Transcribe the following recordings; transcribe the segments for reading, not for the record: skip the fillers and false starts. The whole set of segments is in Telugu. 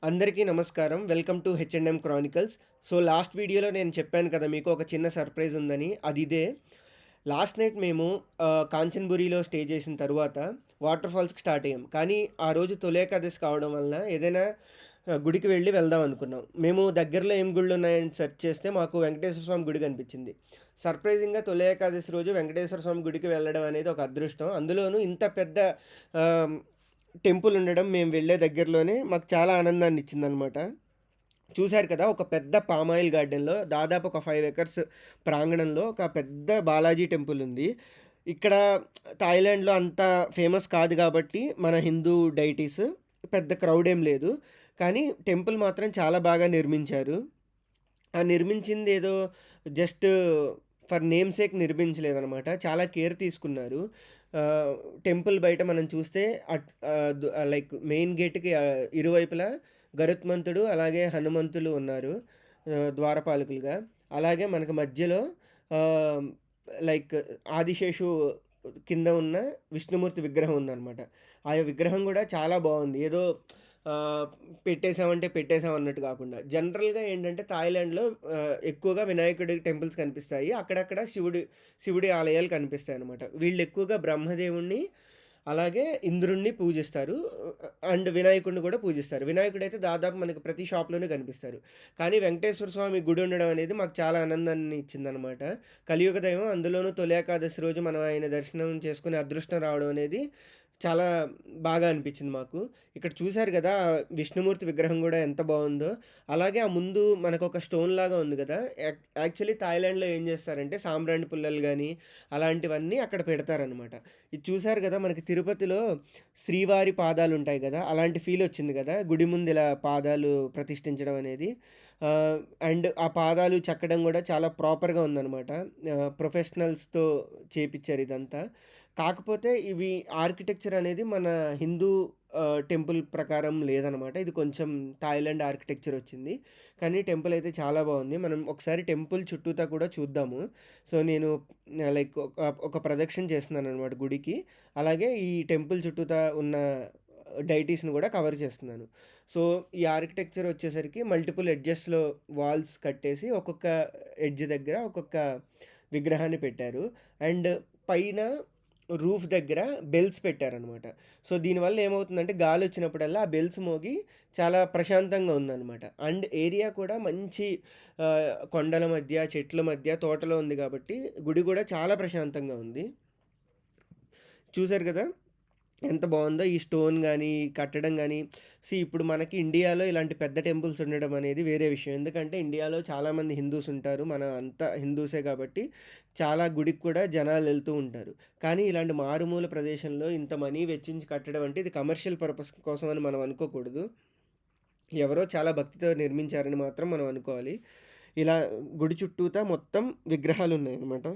అందరికీ నమస్కారం. Welcome to H&M chronicles. So, last వీడియోలో నేను చెప్పాను కదా! మీకు ఒక చిన్న సర్ప్రైజ్ ఉందని. అది ఇదే. లాస్ట్ నైట్ మేము కాంచన్‌బురిలో స్టే చేసిన తరువాత వాటర్ ఫాల్స్‌కి స్టార్ట్ అయ్యాం. కానీ ఆ రోజు తొలి ఏకాదశి కావడం వలన ఏదైనా గుడికి వెళ్దాం అనుకున్నాం. మేము దగ్గరలో ఏం గుళ్ళున్నాయని సెర్చ్ చేస్తే మాకు వెంకటేశ్వర స్వామి గుడి కనిపించింది. సర్ప్రైజింగ్‌గా తొలి ఏకాదశి రోజు వెంకటేశ్వర స్వామి గుడికి వెళ్ళడం అనేది ఒక అదృష్టం. అందులోనూ ఇంత పెద్ద ఆహ్, టెంపుల్ ఉండడం మేము వెళ్ళే దగ్గరలోనే మాకు చాలా ఆనందాన్ని ఇచ్చిందనమాట. చూసారు కదా! ఒక పెద్ద పామాయిల్ గార్డెన్‌లో దాదాపు ఒక 5 ఎకర్స్ ప్రాంగణంలో ఒక పెద్ద బాలాజీ టెంపుల్ ఉంది. ఇక్కడ థాయిలాండ్‌లో అంత ఫేమస్ కాదు గాబట్టి మన హిందూ డైటీస్ పెద్ద క్రౌడ్ ఏం లేదు. కానీ టెంపుల్ మాత్రం చాలా బాగా నిర్మించారు. ఆ నిర్మించిందేదో జస్ట్ ఫర్ నేమ్ సేక్ నిర్మించలేదనమాట. చాలా కేర్ తీసుకున్నారు. ఆహ్, టెంపుల్ బయట మనం చూస్తే లైక్ మెయిన్ గేట్‌కి ఇరువైపులా గరుత్మంతుడు, అలాగే హనుమంతులు ఉన్నారు. ద్వారపాలకులుగా. అలాగే మనకు మధ్యలో ఆహ్, లైక్ ఆదిశేషు కింద ఉన్న విష్ణుమూర్తి విగ్రహం ఉందనమాట. ఆ విగ్రహం గూడా చాలా బావుంది. ఏదో ఆహ్, పెట్టేసామంటే పెట్టేసాం అన్నట్టు గాకుండా. జనరల్‌గా ఏంటంటే థాయిలాండ్‌లో ఎక్కువగా వినాయకుడి టెంపుల్స్ కనిపిస్తాయి. అక్కడక్కడ శివుడి ఆలయాలు కనిపిస్తాయనమాట. వీళ్ళు ఎక్కువగా బ్రహ్మదేవుడిని, అలాగే ఇంద్రుడిని పూజిస్తారు. అండ్ వినాయకుడిని గూడా పూజిస్తారు. వినాయకుడైతే దాదాపు మనకి ప్రతి షాప్‌లోనే కనిపిస్తారు. కానీ వెంకటేశ్వర స్వామి గుడి ఉండడం అనేది మాకు చాలా ఆనందాన్ని ఇచ్చిందనమాట. కలియుగ దైవం, అందులోనూ తొలి ఏకాదశి రోజు మనం ఆయన దర్శనం చేసుకునే అదృష్టం రావడం అనేది చాలా బాగా అనిపించింది మాకు. ఇక్కడ చూసారు గదా! విష్ణుమూర్తి విగ్రహం గూడా ఎంత బావుందో. అలాగే ఆ ముందు మనకొక స్టోన్‌లాగా ఉంది గదా! యాక్చువల్లీ థాయిలాండ్‌లో ఏం జేస్తారంటే సాంబ్రాణి పుల్లలు గాని, అలాంటివన్నీ అక్కడ పెడతారనమాట. ఇది చూసారు గదా! మనకి తిరుపతిలో శ్రీవారి పాదాలుంటాయి గదా! అలాంటి ఫీలొచ్చింది గదా! గుడి ముందు ఇలా పాదాలు ప్రతిష్ఠించడం అనేది. ఆహ్, అండ్ ఆ పాదాలు చెక్కడం గూడా చాలా ప్రాపర్‌గా ఉందనమాట. ప్రొఫెషనల్స్‌తో చేపిచ్చారు ఇదంతా. కాకపోతే ఇవి ఆర్కిటెక్చర్ అనేది మన హిందూ టెంపుల్ ప్రకారం లేదనమాట. ఇది కొంచెం థాయిలాండ్ ఆర్కిటెక్చర్ వచ్చింది. కానీ టెంపుల్ అయితే చాలా బావుంది. మనం ఒకసారి టెంపుల్ చుట్టూతా కూడా చూద్దాము. సో, నేను లైక్ ఒక ప్రదక్షిణ చేస్తున్నాననమాట గుడికి. అలాగే ఈ టెంపుల్ చుట్టూతా ఉన్న డైటీస్‌ని గూడా కవర్ చేస్తున్నాను. సో, ఈ ఆర్కిటెక్చర్ వచ్చేసరికి మల్టిపుల్ ఎడ్జెస్‌లో వాల్స్ కట్టేసి ఒక్కొక్క ఎడ్జ్ దగ్గర ఒక్కొక్క విగ్రహాన్ని పెట్టారు. అండ్ పైన రూఫ్ దగ్గర బెల్స్ పెట్టారనమాట. సో, దీనివల్ల ఏమవుతుందంటే గాలొచ్చినప్పుడల్లా ఆ బెల్స్ మోగి చాలా ప్రశాంతంగా ఉందనమాట. అండ్ ఏరియా కూడా మంచి కొండల మధ్య, చెట్ల మధ్య, తోటలో ఉంది గాబట్టి గుడి గూడా చాలా ప్రశాంతంగా ఉంది. చూసారు గదా! ఎంత బావుందో ఈ స్టోన్ గాని, ఈ కట్టడం గాని. ఇప్పుడు మనకి ఇండియాలో ఇలాంటి పెద్ద టెంపుల్స్ ఉండడం అనేది వేరే విషయం. ఎందుకంటే ఇండియాలో చాలామంది హిందూస్ ఉంటారు. మన అంతా హిందూసే కాబట్టి చాలా గుడికి కూడా జనాలెళ్తూ ఉంటారు. కానీ ఇలాంటి మారుమూల ప్రదేశంలో ఇంత మనీ వెచ్చించి కట్టడం అంటే ఇది కమర్షియల్ పర్పస్ కోసం అని మనం అనుకోకూడదు. ఎవరో చాలా భక్తితో నిర్మించారని మాత్రం మనం అనుకోవాలి. ఇలా గుడి చుట్టూతా మొత్తం విగ్రహాలున్నాయన్నమాట.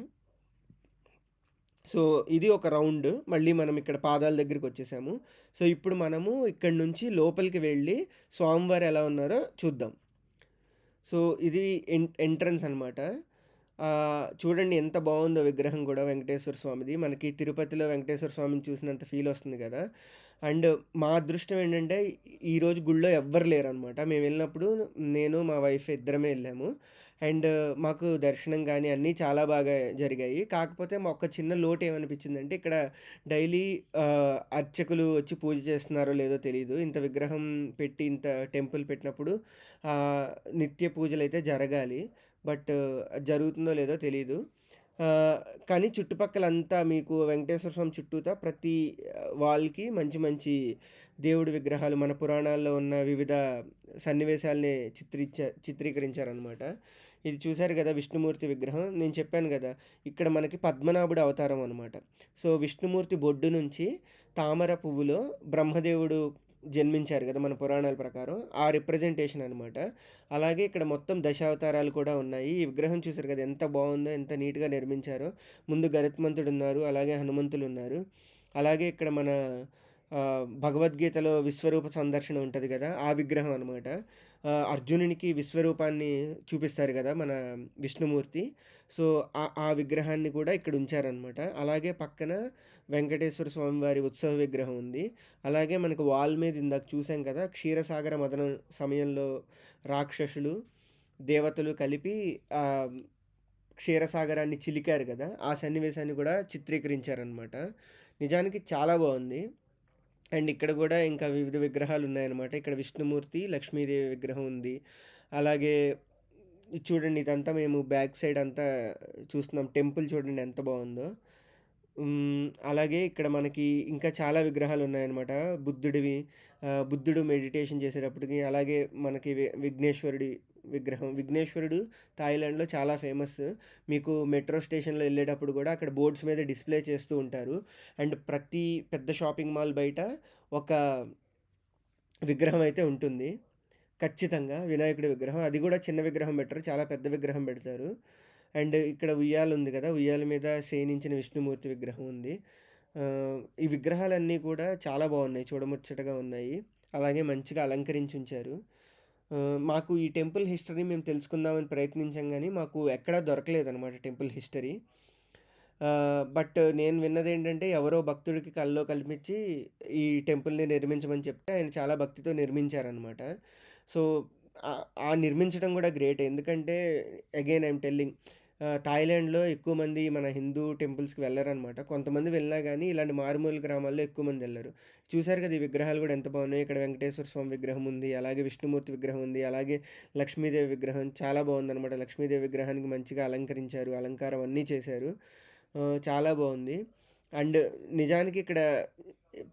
సో, ఇది ఒక రౌండ్. మళ్ళీ మనం ఇక్కడ పాదాల దగ్గరికొచ్చేసాము. సో, ఇప్పుడు మనము ఇక్కడి నుంచి లోపలికి వెళ్ళి స్వామివారు ఎలా ఉన్నారో చూద్దాం. సో, ఇది ఎంట్రన్స్ అనమాట. చూడండి ఎంత బావుందో విగ్రహం గూడా వెంకటేశ్వర స్వామిది. మనకి తిరుపతిలో వెంకటేశ్వర స్వామిని చూసినంత ఫీలొస్తుంది గదా! అండ్ మా అదృష్టం ఏంటంటే, ఈరోజు గుడిలో ఎవ్వరు లేరనమాట. మేమెళ్ళినప్పుడు నేను, మా వైఫ్ ఇద్దరమే ఎళ్ళాము. అండ్ మాకు దర్శనం గాని అన్నీ చాలా బాగా జరిగాయి. కాకపోతే మా ఒక చిన్న లోటేమనిపించిందంటే, ఇక్కడ డైలీ అర్చకులు వచ్చి పూజ చేస్తున్నారో లేదో తెలీదు. ఇంత విగ్రహం పెట్టి, ఇంత టెంపుల్ పెట్టినప్పుడు ఆహ్, నిత్య పూజలైతే జరగాలి. బట్ జరుగుతుందో లేదో తెలీదు. ఆహ్, కానీ చుట్టుపక్కలంతా మీకు వెంకటేశ్వర స్వామి చుట్టూతా ప్రతి వాల్‌కి మంచి మంచి దేవుడి విగ్రహాలు మన పురాణాల్లో ఉన్న వివిధ సన్నివేశాల్ని చిత్రీకరించారనమాట. ఇది చూసారు గదా! విష్ణుమూర్తి విగ్రహం. నేను చెప్పాను గదా! ఇక్కడ మనకి పద్మనాభుడు అవతారం అనమాట. సో, విష్ణుమూర్తి బొడ్డు నుంచి తామర పువ్వులో బ్రహ్మదేవుడు జన్మించారు గదా! మన పురాణాల ప్రకారం. ఆ రిప్రజెంటేషన్ అనమాట. అలాగే ఇక్కడ మొత్తం దశావతారాలు కూడా ఉన్నాయి. ఈ విగ్రహం చూసారు కదా! ఎంత బావుందో, ఎంత నీట్‌గా నిర్మించారో. ముందు గరుత్మంతుడున్నారు. అలాగే హనుమంతులున్నారు. అలాగే ఇక్కడ మన భగవద్గీతలో విశ్వరూప సందర్శన ఉంటది గదా! ఆ విగ్రహం అనమాట. అర్జునునికి విశ్వరూపాన్ని చూపిస్తారు గదా! మన విష్ణుమూర్తి. సో, ఆ విగ్రహాన్ని కూడా ఇక్కడ ఉంచారనమాట. అలాగే పక్కన వెంకటేశ్వర స్వామి వారి ఉత్సవ విగ్రహం ఉంది. అలాగే మనకు వాల్ మీద ఇందాక చూసాం కదా! క్షీరసాగర మథనం సమయంలో రాక్షసులు, దేవతలు కలిపి ఆహ్, క్షీరసాగరాన్ని చిలికారు గదా! ఆ సన్నివేశాన్ని గూడా చిత్రీకరించారనమాట. నిజానికి చాలా బావుంది. అండ్ ఇక్కడ గూడా ఇంకా వివిధ విగ్రహాలున్నాయనమాట. ఇక్కడ విష్ణుమూర్తి, లక్ష్మీదేవి విగ్రహం ఉంది. అలాగే ఇది చూడండి, ఇదంతా మేము బ్యాక్ సైడ్ అంతా చూస్తున్నాం. టెంపుల్ చూడండి ఎంత బావుందో. అలాగే ఇక్కడ మనకి ఇంకా చాలా విగ్రహాలున్నాయనమాట. బుద్ధుడివి. బుద్ధుడు మెడిటేషన్ చేసేటప్పటికి, అలాగే మనకి విఘ్నేశ్వరుడి విగ్రహం. విఘ్నేశ్వరుడు థాయిలాండ్‌లో చాలా ఫేమస్. మీకు మెట్రో స్టేషన్‌లో ఎళ్ళేటప్పుడు గూడా అక్కడ బోర్డ్స్ మీద డిస్‌ప్లే చేస్తూ ఉంటారు. అండ్ ప్రతి పెద్ద షాపింగ్ మాల్ బయట ఒక విగ్రహం అయితే ఉంటుంది. ఖచ్చితంగా వినాయకుడి విగ్రహం. అది గూడా చిన్న విగ్రహం బెట్టరు. చాలా పెద్ద విగ్రహం బెడతారు. అండ్ ఇక్కడ ఉయ్యాలుంది గదా! ఉయ్యాల మీద శయనించిన విష్ణుమూర్తి విగ్రహం ఉంది. ఈ విగ్రహాలన్నీ కూడా చాలా బావున్నాయి. చూడముచ్చటగా ఉన్నాయి. అలాగే మంచిగా అలంకరించుంచారు. మాకు ఈ టెంపుల్ హిస్టరీ మేము తెలుసుకుందామని ప్రయత్నించాం గానీ, మాకు ఎక్కడా దొరకలేదనమాట టెంపుల్ హిస్టరీ. బట్ నేను విన్నదేంటంటే, ఎవరో భక్తుడికి కల్లో కల్పించి ఈ టెంపుల్‌ని నిర్మించమని చెప్తే, ఆయన చాలా భక్తితో నిర్మించారనమాట. సో, ఆ నిర్మించడం గూడా గ్రేటే. ఎందుకంటే, అగైన్ ఐయామ్ టెల్లింగ్, థాయిలాండ్‌లో ఎక్కువ మంది మన హిందూ టెంపుల్స్‌కి వెళ్లరనమాట. కొంతమంది వెళ్ళినా గానీ, ఇలాంటి మారుమూల గ్రామాల్లో ఎక్కువ మందెళ్లరు. చూసారు కదా! ఈ విగ్రహాలు గూడా ఎంత బాగున్నాయో. ఇక్కడ వెంకటేశ్వర స్వామి విగ్రహం ఉంది. అలాగే విష్ణుమూర్తి విగ్రహం ఉంది. అలాగే లక్ష్మీదేవి విగ్రహం చాలా బావుందనమాట. లక్ష్మీదేవి విగ్రహానికి మంచిగా అలంకరించారు. అలంకారం అన్నీ చేశారు. చాలా బావుంది. అండ్ నిజానికి ఇక్కడ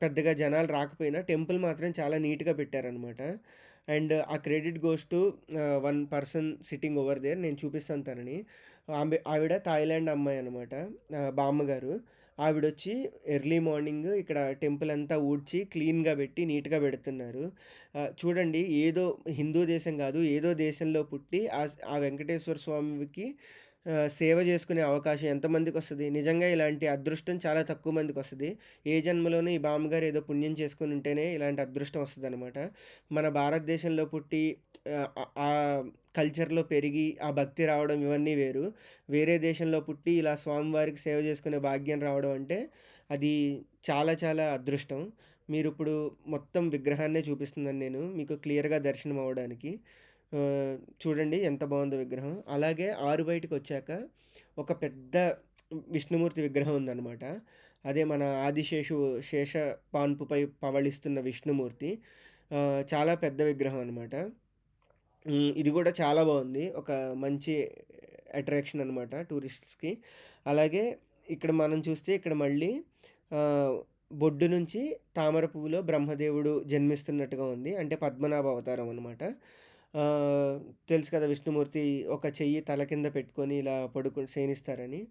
పెద్దగా జనాలు రాకపోయినా టెంపుల్ మాత్రం చాలా నీట్‌గా పెట్టారనమాట. అండ్ ఆ credit goes to one person sitting over there. నేను చూపిస్తాను తనని. ఆవిడ థాయిలాండ్ అమ్మాయనమాట. బామ్మగారు. ఆవిడొచ్చి ఎర్లీ మార్నింగ్ ఇక్కడ టెంపుల్ అంతా ఊడ్చి క్లీన్‌గా పెట్టి నీట్‌గా పెడుతున్నారు. చూడండి, ఏదో హిందూ దేశం గాదు, ఏదో దేశంలో పుట్టి ఆ వెంకటేశ్వర స్వామికి సేవ చేసుకునే అవకాశం ఎంతమందికొస్తది? నిజంగా ఇలాంటి అదృష్టం చాలా తక్కువ మందికొస్తది. ఏ జన్మలోనో ఈ బామ్మగారు ఏదో పుణ్యం చేసుకొనుంటేనే ఇలాంటి అదృష్టం వస్తదనమాట. మన భారతదేశంలో పుట్టి ఆ కల్చర్‌లో పెరిగి, ఆ భక్తి రావడం ఇవన్నీ వేరు. వేరే దేశంలో పుట్టి ఇలా స్వామివారికి సేవ చేసుకునే భాగ్యం రావడం అంటే, అది చాలా చాలా అదృష్టం. మీరిప్పుడు మొత్తం విగ్రహాన్నే చూపిస్తున్నాను నేను, మీకు క్లియర్‌గా దర్శనం అవ్వడానికి. చూడండి ఎంత బావుందో విగ్రహం. అలాగే ఆరు బయటకొచ్చాక ఒక పెద్ద విష్ణుమూర్తి విగ్రహం ఉందనమాట. అదే మన శేషపాన్పుపై పవళిస్తున్న విష్ణుమూర్తి. చాలా పెద్ద విగ్రహం అనమాట. ఇది గూడా చాలా బావుంది. ఒక మంచి అట్రాక్షన్ అనమాట టూరిస్ట్స్‌కి. అలాగే ఇక్కడ మనం చూస్తే ఇక్కడ మళ్ళీ ఆహ్, బొడ్డు నుంచి తామర పువ్వులో బ్రహ్మదేవుడు జన్మిస్తున్నట్టుగా ఉంది. అంటే పద్మనాభ అవతారం అనమాట. తెలుసు కదా! విష్ణుమూర్తి ఒక చెయ్యి తల కింద పెట్టుకొని ఇలా శయనిస్తారని.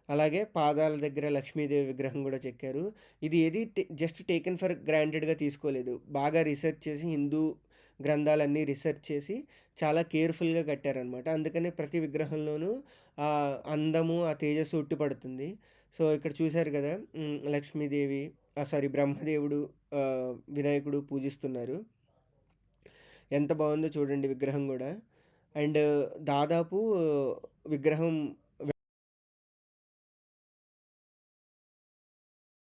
అలాగే పాదాల దగ్గర లక్ష్మీదేవి విగ్రహం గూడా చెక్కారు. ఇది ఏది జస్ట్ టేకెన్ ఫర్ గ్రాంటెడ్‌గా తీసుకోలేదు. బాగా రిసర్చ్ చేసి హిందూ గ్రంథాలన్నీ రిసర్చ్ చేసి చాలా కేర్‌ఫుల్‌గా కట్టారనమాట. అందుకనే ప్రతి విగ్రహంలోనూ ఆ అందము, ఆ తేజస్సు ఉట్టిపడుతుంది. సో, ఇక్కడ చూసారు గదా! లక్ష్మీదేవి, సారీ, బ్రహ్మదేవుడు, వినాయకుడు పూజిస్తున్నారు. ఎంత బావుందో చూడండి విగ్రహం గూడా. అండ్ దాదాపు విగ్రహం